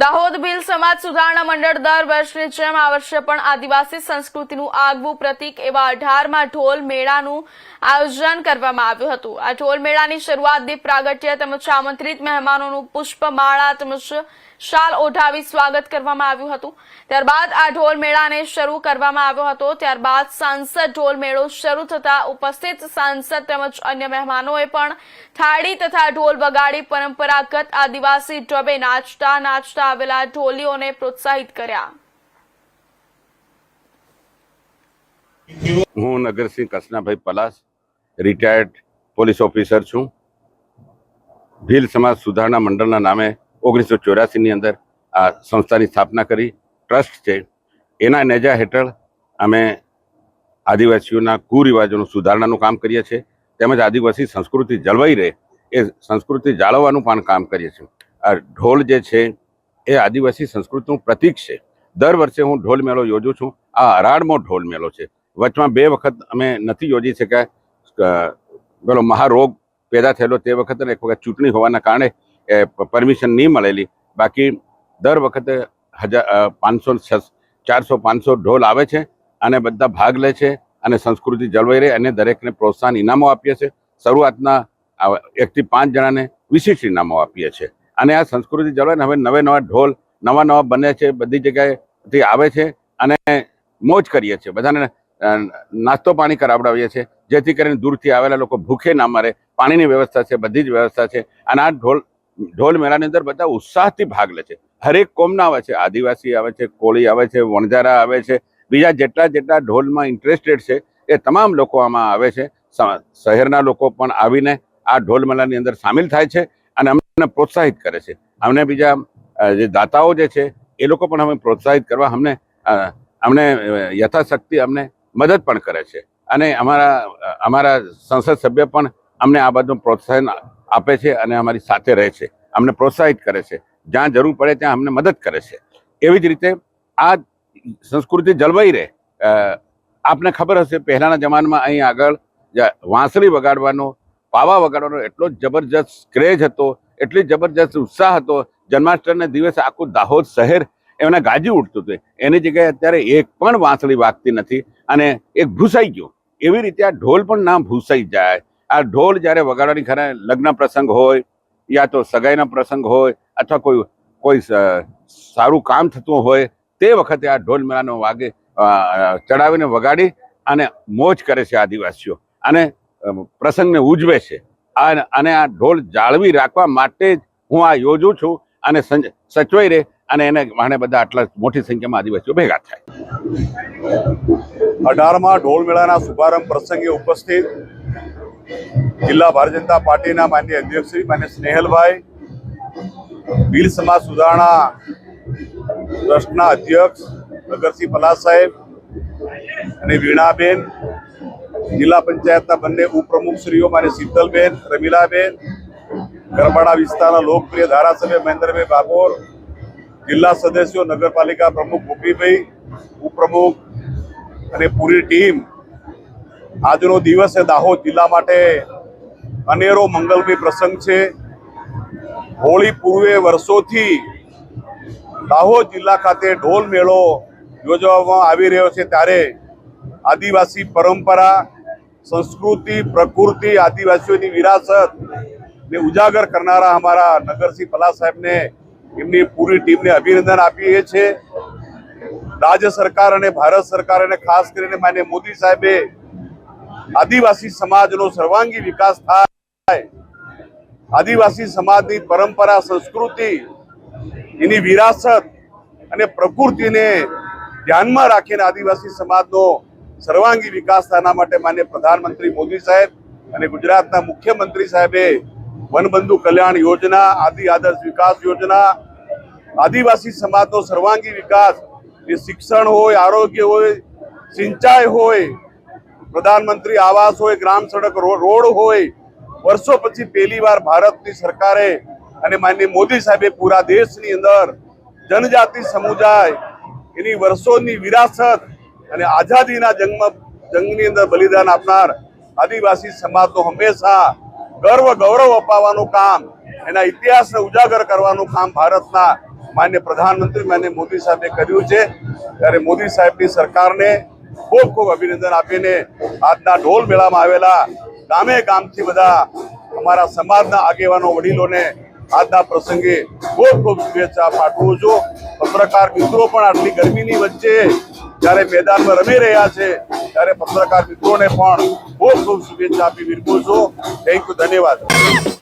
દાહોદ ભીલ સમાજ સુધારણા મંડળ દર વર્ષની જેમ આ વર્ષે પણ આદિવાસી સંસ્કૃતિનું આગવું પ્રતીક એવા 18મા ઢોલ મેળાનું આયોજન કરવામાં આવ્યું હતું। આ ઢોલ મેળાની શરૂઆત દીપ પ્રાગટ્ય તેમજ આમંત્રિત મહેમાનોનું પુષ્પમાળા તેમજ શાલ ઓઢાવી સ્વાગત કરવામાં આવ્યું હતું। ત્યારબાદ આ ઢોલ મેળાને શરૂ કરવામાં આવ્યો હતો। ત્યારબાદ સાંસદ ઢોલ મેળો શરૂ થતા ઉપસ્થિત સાંસદ તેમજ અન્ય મહેમાનોએ પણ થાળી તથા ઢોલ વગાડી પરંપરાગત આદિવાસી ઢબે નાચતા આવેલા ઢોલીઓને પ્રોત્સાહિત કર્યા। હું નગરસિંહ કસનાભાઈ પલાસ રિટાયર્ડ પોલીસ ઓફિસર છું। ભીલ સમાજ સુધારણા મંડળના નામે 1984 ની અંદર આ સંસ્થાની સ્થાપના કરી ટ્રસ્ટ છે। એના નેજા હેઠળ અમે આદિવાસીઓના કુરિવાજોનું સુધારણાનું કામ કરીએ છીએ તેમજ આદિવાસી સંસ્કૃતિ જળવાઈ રહે એ સંસ્કૃતિ જાળવવાનું પણ કામ કરીએ છીએ। આ ઢોલ જે છે એ આદિવાસી સંસ્કૃતિનું પ્રતીક છે। દર વર્ષે હું ઢોલ મેળો યોજું છું। આ 18મો ઢોલ મેળો છે। વચમાં 2 વખત અમે નથી યોજી શક્યા। પેલો મહારોગ પેદા થયેલો તે વખતે એક વખત ચૂંટણી હોવાના કારણે પરમિશન નહીં મળેલી। બાકી દર વખતે 500 400 500 ઢોલ આવે છે અને બધા ભાગ લે છે અને સંસ્કૃતિ જળવાઈ રહે અને દરેકને પ્રોત્સાહન ઇનામો આપીએ છીએ। શરૂઆતના 1 થી 5 જણાને વિશિષ્ટ ઇનામો આપીએ છીએ અને આ સંસ્કૃતિ જળવાઈને હવે નવા ઢોલ નવા બને છે, બધી જગ્યાએથી આવે છે અને મોજ કરીએ છીએ। બધાને નાસ્તો પાણી કરાવડાવીએ છીએ જેથી કરીને દૂરથી આવેલા લોકો ભૂખે ના મરે। પાણીની વ્યવસ્થા છે, બધી જ વ્યવસ્થા છે અને આ ઢોલ મેળાની અંદર બધા ઉત્સાહથી ભાગ લે છે। હરેક કોમના આવે છે, આદિવાસી આવે છે, કોળી આવે છે, વણજારા આવે છે, બીજા જેટલા ઢોલમાં ઇન્ટરેસ્ટેડ છે એ તમામ લોકો આમાં આવે છે। શહેરના લોકો પણ આવીને આ ઢોલ મેળાની અંદર સામેલ થાય છે અને અમને પ્રોત્સાહિત કરે છે। અમને બીજા જે દાતાઓ જે છે એ લોકો પણ અમે પ્રોત્સાહિત કરવા અમને યથાશક્તિ અમને મદદ પણ કરે છે અને અમારા સંસદ સભ્ય પણ અમને આ બધું પ્રોત્સાહન આપે છે અને અમારી સાથે રહે છે, અમને પ્રોત્સાહિત કરે છે, જ્યાં જરૂર પડે ત્યાં અમને મદદ કરે છે। એવી જ રીતે આ સંસ્કૃતિ જળવાઈ રહે। આપને ખબર હશે પહેલાના જમાનામાં અહીં આગળ વાંસળી વગાડવાનો, પાવા વગાડવાનો એટલો જબરજસ્ત ક્રેઝ હતો, એટલી જબરજસ્ત ઉત્સાહ હતો। જન્માષ્ટમીના દિવસે આખું દાહોદ શહેર એમને ગાજી ઉઠતું હતું। એની જગ્યાએ અત્યારે એક પણ વાંસળી વાગતી નથી અને એક ભૂસાઈ ગયું। એવી રીતે આ ઢોલ પણ ના ભૂસાઈ જાય। આ ઢોલ જ્યારે વગાડવાની ખરા લગ્ન પ્રસંગ હોય યા તો સગાઈના પ્રસંગ હોય અથવા કોઈ સારું કામ થતું હોય તે વખતે આ ઢોલ મેળાનો વાગે ચડાવીને વગાડી અને મોજ કરે છે આદિવાસીઓ અને પ્રસંગને ઉજવે છે। અને આ ઢોલ જાળવી રાખવા માટે જ હું આ યોજું છું અને સચવાઈ રહે અને એને માણે બધા આટલા મોટી સંખ્યામાં આદિવાસીઓ ભેગા થાય। 18મા ઢોલ મેળાના શુભારંભ પ્રસંગે ઉપસ્થિત જિલ્લા ભારતીય જનતા પાર્ટીના માનનીય અધ્યક્ષ શ્રી માન્ય સ્નેહલભાઈ, ભીલ સમાજ સુધારણા ટ્રસ્ટના અધ્યક્ષ નગરસિંહ પલાસ સાહેબ અને વીણાબેન, જિલ્લા પંચાયતના બંને ઉપપ્રમુખશ્રીઓ માન્ય શીતલબેન, રમીલાબેન, ગરબાડા વિસ્તારના લોકપ્રિય ધારાસભ્ય મહેન્દ્રભાઈ બાબોર, જિલ્લા સદસ્યો, નગરપાલિકા પ્રમુખ ગોપીભાઈ, ઉપપ્રમુખ અને પૂરી ટીમ, આજનો દિવસ એ દાહોદ જિલ્લા માટે અનેરો મંગલમય પ્રસંગ છે। હોળી પૂર્વે વર્ષોથી દાહોદ જિલ્લા ખાતે ઢોલ મેળો યોજવામાં આવી રહ્યો છે ત્યારે આદિવાસી પરંપરા, સંસ્કૃતિ, પ્રકૃતિ, આદિવાસીઓની વિરાસતને ઉજાગર કરનારા અમારા નગરસિંહ પલાસ સાહેબને એમની પૂરી ટીમને અભિનંદન આપીએ છીએ। રાજ્ય સરકાર અને ભારત સરકાર અને ખાસ કરીને માન્ય મોદી સાહેબે આદિવાસી સમાજનો સર્વાંગી વિકાસ થાય, આદિવાસી સમાજની પરંપરા, સંસ્કૃતિ, એની વિરાસત અને પ્રકૃતિને ધ્યાનમાં રાખીને આદિવાસી સમાજનો સર્વાંગી વિકાસ થવાના માટે માન્ય પ્રધાનમંત્રી મોદી સાહેબ અને ગુજરાતના મુખ્યમંત્રી સાહેબે વનબંધુ કલ્યાણ યોજના, આદિ આદર્શ વિકાસ યોજના, આદિવાસી સમાજનો સર્વાંગી વિકાસ એ શિક્ષણ હોય, આરોગ્ય હોય, સિંચાઈ હોય, પ્રધાનમંત્રી આવાસ હોય, ગ્રામ સડક રોડ હોય, વર્ષો પછી પહેલીવાર ભારતની સરકારે અને માનનીય મોદી સાહેબે પૂરા દેશની અંદર જનજાતિ સમુદાય એની વર્ષોની વિરાસત અને આઝાદીના જંગની અંદર બલિદાન આપનાર આદિવાસી સમાજનો હંમેશા ગૌરવ અપાવવાનું કામ, એના ઇતિહાસને ઉજાગર કરવાનું કામ ભારતના માન્ય પ્રધાનમંત્રી માન્ય મોદી સાહેબે કર્યું છે ત્યારે મોદી સાહેબની સરકારને ખૂબ ખૂબ અભિનંદન આપીને આજના ઢોલ મેળામાં આવેલા ગામે ગામથી બધા અમારા સમાજના આગેવાનો વડીલોને આજના પ્રસંગે ખૂબ ખૂબ શુભેચ્છા પાઠવું છું. પત્રકાર મિત્રો પણ આટલી ગરમીની વચ્ચે જ્યારે મેદાનમાં રમી રહ્યા છે ત્યારે પત્રકાર મિત્રોને પણ ખૂબ ખૂબ શુભેચ્છા આપી વિરમું છું. થેન્ક યુ, ધન્યવાદ.